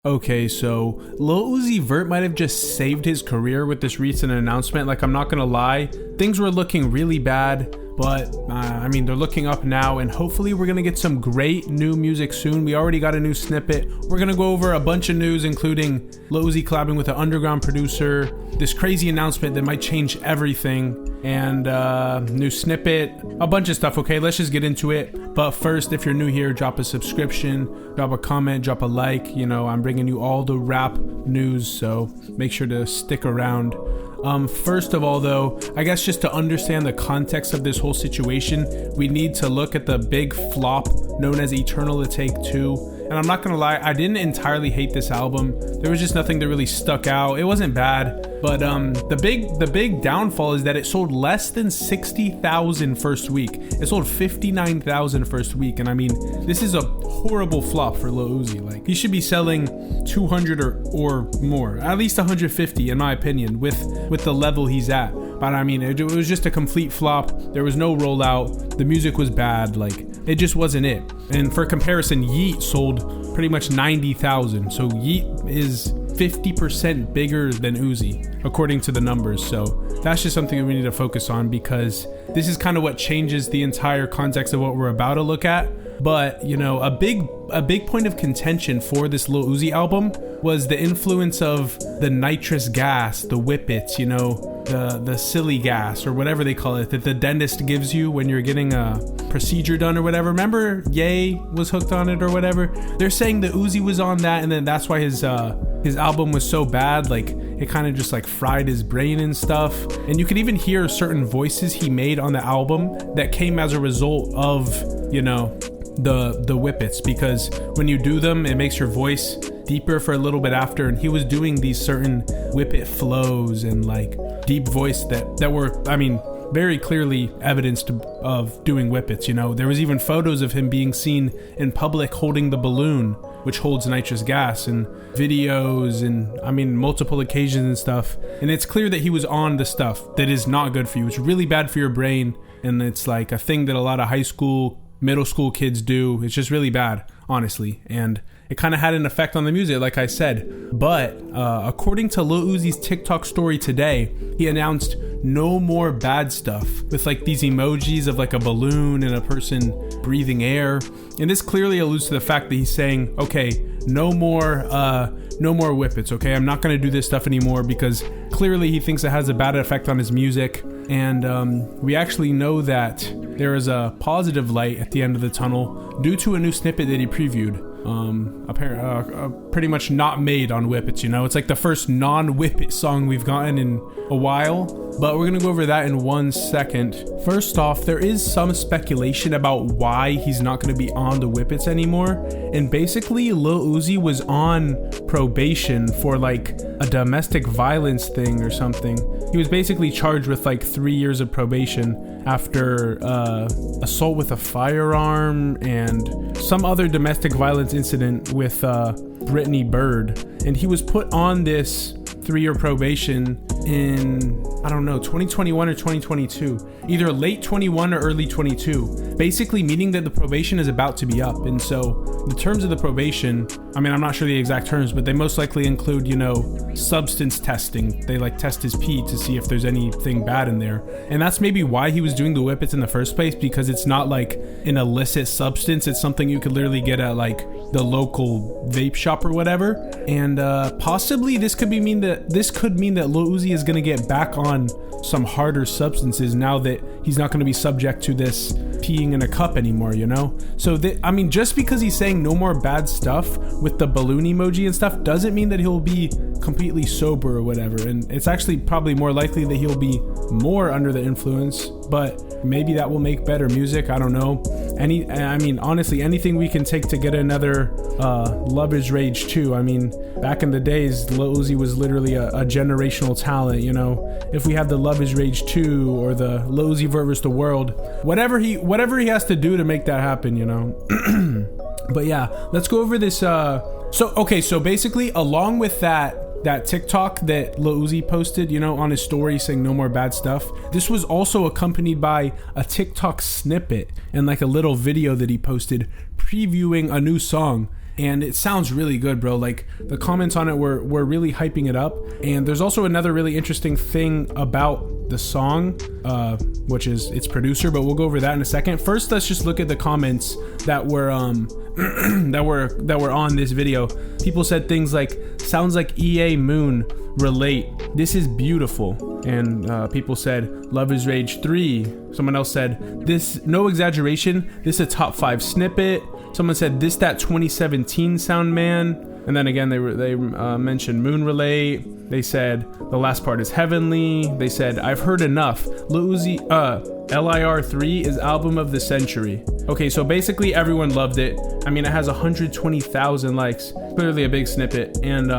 Okay, so Lil Uzi Vert might have just saved his career with this recent announcement. Like, I'm not gonna lie, things were looking really bad, but I mean, they're looking up now, and hopefully we're gonna get some great new music soon. We already got a new snippet. We're gonna go over a bunch of news, including Lil Uzi collabing with an underground producer, this crazy announcement that might change everything, and new snippet, a bunch of stuff. Okay, let's just get into it. But first, if you're new here, drop a subscription, drop a comment, drop a like. You know, I'm bringing you all the rap news, so make sure to stick around. First of all, though, I guess just to understand the context of this whole situation, we need to look at the big flop known as Eternal to Take 2. And I'm not gonna lie, I didn't entirely hate this album. There was just nothing that really stuck out. It wasn't bad, but the big downfall is that it sold less than 60,000 first week. It sold 59,000 first week, and I mean, this is a horrible flop for Lil Uzi. Like, he should be selling 200 or more, at least 150 in my opinion, with the level he's at. But I mean, it was just a complete flop. There was no rollout. The music was bad. Like, it just wasn't it. And for comparison, Yeet sold pretty much 90,000. So Yeet is 50% bigger than Uzi, according to the numbers. So that's just something that we need to focus on, because this is kind of what changes the entire context of what we're about to look at. But, you know, a big point of contention for this Lil Uzi album was the influence of the nitrous gas, the whippets, you know, the silly gas or whatever they call it, that the dentist gives you when you're getting a procedure done or whatever. Remember Ye was hooked on it or whatever? They're saying that Uzi was on that, and then that's why his album was so bad. Like, it kind of just like fried his brain and stuff. And you could even hear certain voices he made on the album that came as a result of, you know, the whippets, because when you do them, it makes your voice deeper for a little bit after. And he was doing these certain whippet flows and like deep voice that were, I mean, very clearly evidenced of doing whippets. You know, there was even photos of him being seen in public holding the balloon which holds nitrous gas, and videos, and I mean multiple occasions and stuff. And it's clear that he was on the stuff that is not good for you. It's really bad for your brain, and it's like a thing that a lot of high school, middle school kids do. It's just really bad, honestly. And it kind of had an effect on the music, like I said. But according to Lil Uzi's TikTok story today, he announced no more bad stuff with like these emojis of like a balloon and a person breathing air. And this clearly alludes to the fact that he's saying, okay, no more whippets. Okay, I'm not going to do this stuff anymore, because clearly he thinks it has a bad effect on his music. And we actually know that there is a positive light at the end of the tunnel due to a new snippet that he previewed. Pretty much not made on whippets, you know. It's like the first non-whippet song we've gotten in a while, but we're gonna go over that in 1 second. First off, there is some speculation about why he's not gonna be on the whippets anymore, and basically Lil Uzi was on probation for like a domestic violence thing or something. He was basically charged with like 3 years of probation after assault with a firearm and some other domestic violence incident with Brittany Bird. And he was put on this 3-year probation in, I don't know, 2021 or 2022, either late 21 or early 22, basically meaning that the probation is about to be up. And so the terms of the probation, I mean, I'm not sure the exact terms, but they most likely include, you know, substance testing. They like test his pee to see if there's anything bad in there. And that's maybe why he was doing the whippets in the first place, because it's not like an illicit substance. It's something you could literally get at like the local vape shop or whatever. And possibly this could mean that Lil Uzi is going to get back on some harder substances now that he's not going to be subject to this peeing in a cup anymore, you know? So I mean, just because he's saying no more bad stuff with the balloon emoji and stuff doesn't mean that he'll be completely sober or whatever. And it's actually probably more likely that he'll be more under the influence, but maybe that will make better music. I don't know. I mean, honestly, anything we can take to get another Love Is Rage 2. I mean, back in the days, Lil Uzi was literally a generational talent, you know? If we have the Love Is Rage 2 or the Lil Uzi Vert vs. the World, whatever he has to do to make that happen, you know? But yeah, let's go over this. So basically, along with that TikTok that Lil Uzi posted, you know, on his story saying no more bad stuff, this was also accompanied by a TikTok snippet and like a little video that he posted previewing a new song. and it sounds really good, bro. Like the comments on it were really hyping it up. And there's also another really interesting thing about the song, which is its producer, but we'll go over that in a second. First, let's just look at the comments that were that were on this video. People said things like, sounds like EA Moon, relate, this is beautiful. And people said Love is Rage 3. Someone else said, this, no exaggeration, this is a top 5 snippet. Someone said, this that 2017 sound, man. And then again, they mentioned Moon Relate. They said the last part is heavenly. They said, I've heard enough. Lil Uzi, LIR3 is album of the century. Okay, so basically everyone loved it. I mean, it has 120,000 likes. Clearly a big snippet. And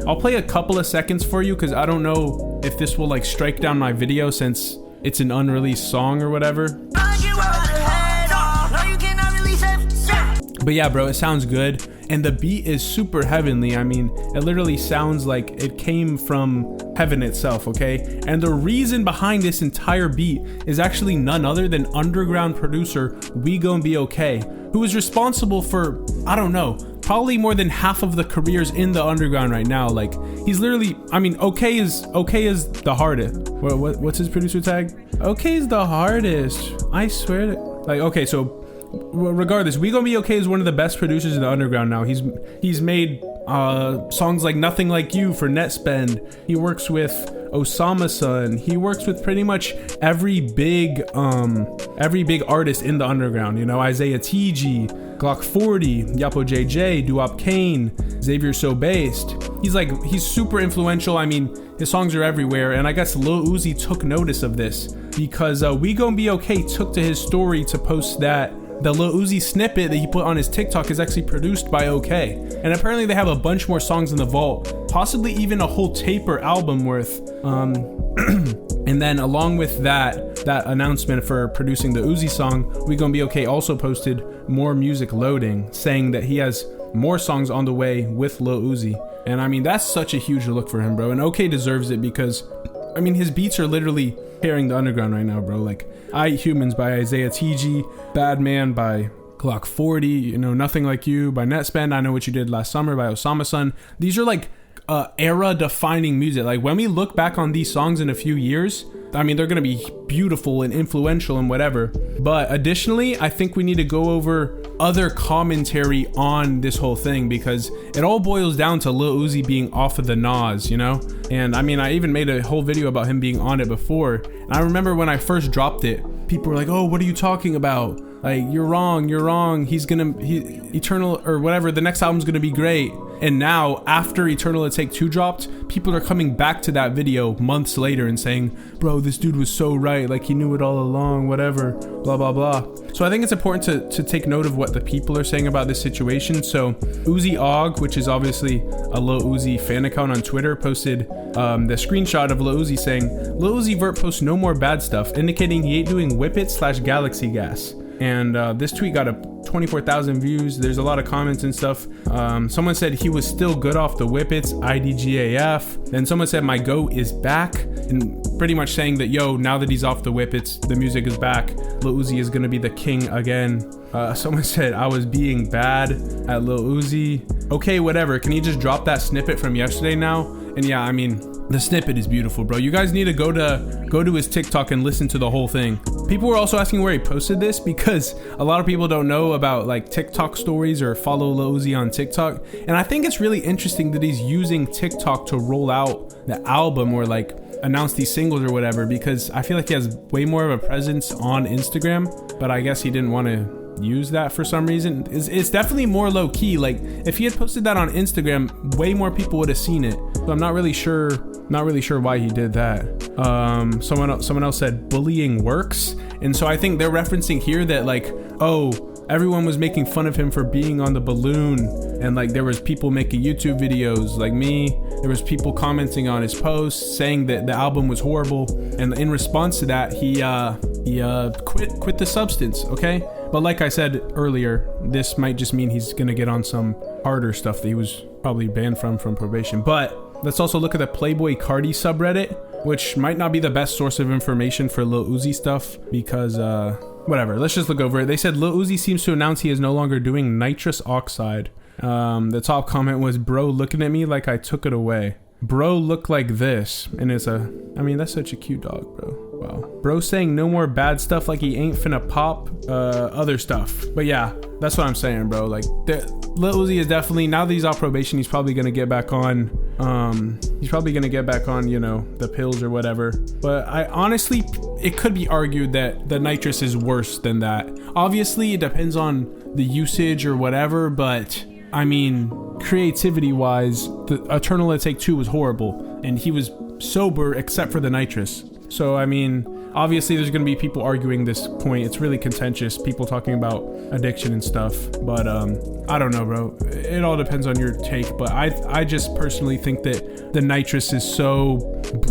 I'll play a couple of seconds for you because I don't know if this will like strike down my video since it's an unreleased song or whatever. But yeah, bro, it sounds good. And the beat is super heavenly. I mean, it literally sounds like it came from heaven itself, okay? And the reason behind this entire beat is actually none other than underground producer We Gon' Be Okay, who is responsible for, I don't know, probably more than half of the careers in the underground right now. Like, he's literally, I mean, okay is the hardest. What's his producer tag? Okay is the hardest. I swear to, like, okay, so regardless, We Gon' Be Okay is one of the best producers in the underground now. He's made songs like Nothing Like You for Netspend. He works with Osama Sun. He works with pretty much every big artist in the underground. You know, Isaiah TG, Glock 40, Yapo JJ, Duop Kane, Xavier So Based. He's super influential. I mean, his songs are everywhere, and I guess Lil Uzi took notice of this because We Gon' Be Okay took to his story to post that the Lil Uzi snippet that he put on his TikTok is actually produced by OK. And apparently they have a bunch more songs in the vault, possibly even a whole tape or album worth. And then along with that announcement for producing the Uzi song, We Gon' Be Okay also posted more music loading, saying that he has more songs on the way with Lil Uzi. And I mean, that's such a huge look for him, bro. And OK deserves it because, I mean, his beats are literally carrying the underground right now, bro. Like, I Eat Humans by Isaiah TG, Bad Man by Glock 40, you know, Nothing Like You by Netspend, I Know What You Did Last Summer by Osama Sun. These are like era-defining music. Like, when we look back on these songs in a few years, I mean, they're gonna be beautiful and influential and whatever. But additionally, I think we need to go over other commentary on this whole thing because it all boils down to Lil Uzi being off of the Nas, you know? And I mean, I even made a whole video about him being on it before. And I remember when I first dropped it, people were like, oh, what are you talking about? Like, you're wrong. Eternal or whatever, the next album's gonna be great. And now, after Eternal Take 2 dropped, people are coming back to that video months later and saying, bro, this dude was so right, like he knew it all along, whatever, blah, blah, blah. So I think it's important to take note of what the people are saying about this situation. So Uzi Og, which is obviously a Lil Uzi fan account on Twitter, posted the screenshot of Lil Uzi saying, Lil Uzi Vert posts no more bad stuff, indicating he ain't doing Whippet/Galaxy Gas. And this tweet got 24,000 views. There's a lot of comments and stuff. Someone said he was still good off the Whippets, IDGAF. Then someone said my goat is back, and pretty much saying that, yo, now that he's off the Whippets, the music is back. Lil Uzi is gonna be the king again. Someone said I was being bad at Lil Uzi. Okay, whatever. Can you just drop that snippet from yesterday now? And yeah, I mean, the snippet is beautiful, bro. You guys need to go to his TikTok and listen to the whole thing. People were also asking where he posted this because a lot of people don't know about like TikTok stories or follow Lil Uzi on TikTok. And I think it's really interesting that he's using TikTok to roll out the album or like announce these singles or whatever, because I feel like he has way more of a presence on Instagram, but I guess he didn't want to use that for some reason. It's definitely more low key. Like, if he had posted that on Instagram, way more people would have seen it. So I'm not really sure why he did that. Someone else said bullying works, and so I think they're referencing here that like, oh, everyone was making fun of him for being on the balloon, and like there was people making YouTube videos like me. There was people commenting on his posts saying that the album was horrible, and in response to that, he quit the substance. Okay. But like I said earlier, this might just mean he's gonna get on some harder stuff that he was probably banned from probation. But let's also look at the Playboy Cardi subreddit, which might not be the best source of information for Lil Uzi stuff because whatever. Let's just look over it. They said Lil Uzi seems to announce he is no longer doing nitrous oxide. The top comment was, bro looking at me like I took it away. Bro look like this. And that's such a cute dog, bro. Wow. Bro saying no more bad stuff like he ain't finna pop other stuff. But yeah, that's what I'm saying, bro. Like, Lil Uzi is definitely, now that he's off probation, he's probably gonna get back on, you know, the pills or whatever. But I honestly, it could be argued that the nitrous is worse than that. Obviously, it depends on the usage or whatever, but I mean, creativity wise, the Eternal Let's Take 2 was horrible, and he was sober except for the nitrous. So I mean, obviously there's gonna be people arguing this point. It's really contentious, people talking about addiction and stuff. But I don't know, bro. It all depends on your take. But I just personally think that the nitrous is so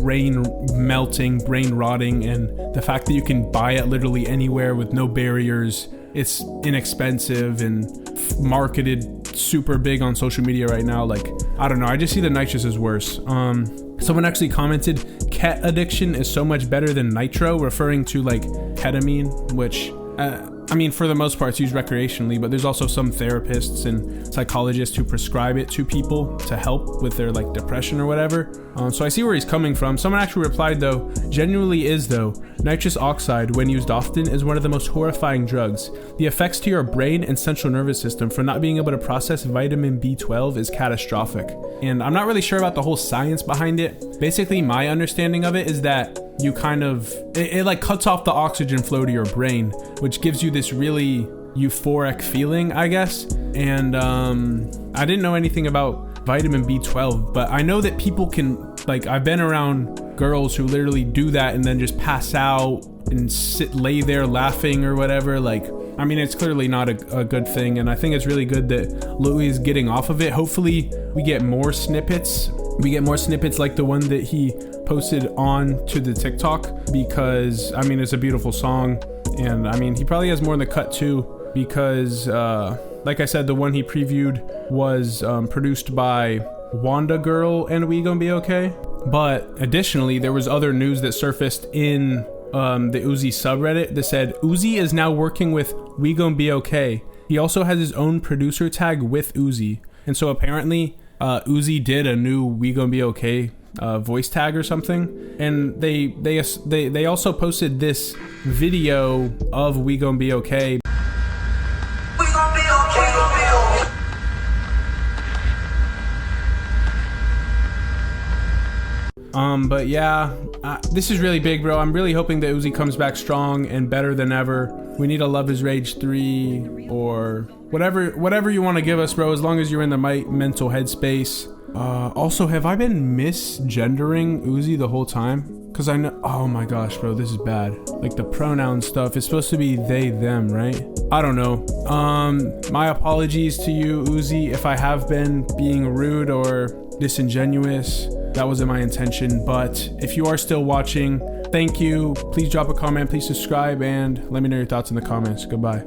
brain melting, brain rotting, and the fact that you can buy it literally anywhere with no barriers. It's inexpensive and marketed super big on social media right now. Like, I don't know. I just see the nitrous as worse. Someone actually commented, ket addiction is so much better than nitro, referring to like ketamine, which I mean, for the most part, it's used recreationally, but there's also some therapists and psychologists who prescribe it to people to help with their like depression or whatever. So I see where he's coming from. Someone actually replied though, genuinely is though, nitrous oxide when used often is one of the most horrifying drugs. The effects to your brain and central nervous system for not being able to process vitamin B12 is catastrophic. And I'm not really sure about the whole science behind it. Basically, my understanding of it is that you kind of, it like cuts off the oxygen flow to your brain, which gives you this really euphoric feeling, I guess. And I didn't know anything about vitamin B12, but I know that people can, like, I've been around girls who literally do that and then just pass out and lay there laughing or whatever. Like, I mean, it's clearly not a good thing, and I think it's really good that Lil Uzi is getting off of it. Hopefully we get more snippets. We get more snippets like the one that he posted on to the TikTok, because I mean, it's a beautiful song, and I mean, he probably has more in the cut too, because like I said, the one he previewed was produced by Wanda Girl and We Gon' Be Okay. But additionally, there was other news that surfaced in the Uzi subreddit that said Uzi is now working with We Gon' Be Okay. He also has his own producer tag with Uzi, and so apparently Uzi did a new We Gon' Be Okay voice tag or something, and they also posted this video of We Gon' Be Okay. But yeah, this is really big, bro. I'm really hoping that Uzi comes back strong and better than ever. We need a Love Is Rage 3 or whatever you want to give us, bro, as long as you're in the mental headspace. Also, have I been misgendering Uzi the whole time? Because I know, oh my gosh, bro, this is bad. Like the pronoun stuff, it's supposed to be they, them, right? I don't know. My apologies to you, Uzi, if I have been being rude or disingenuous. That wasn't my intention, but if you are still watching, thank you. Please drop a comment, please subscribe, and let me know your thoughts in the comments. Goodbye.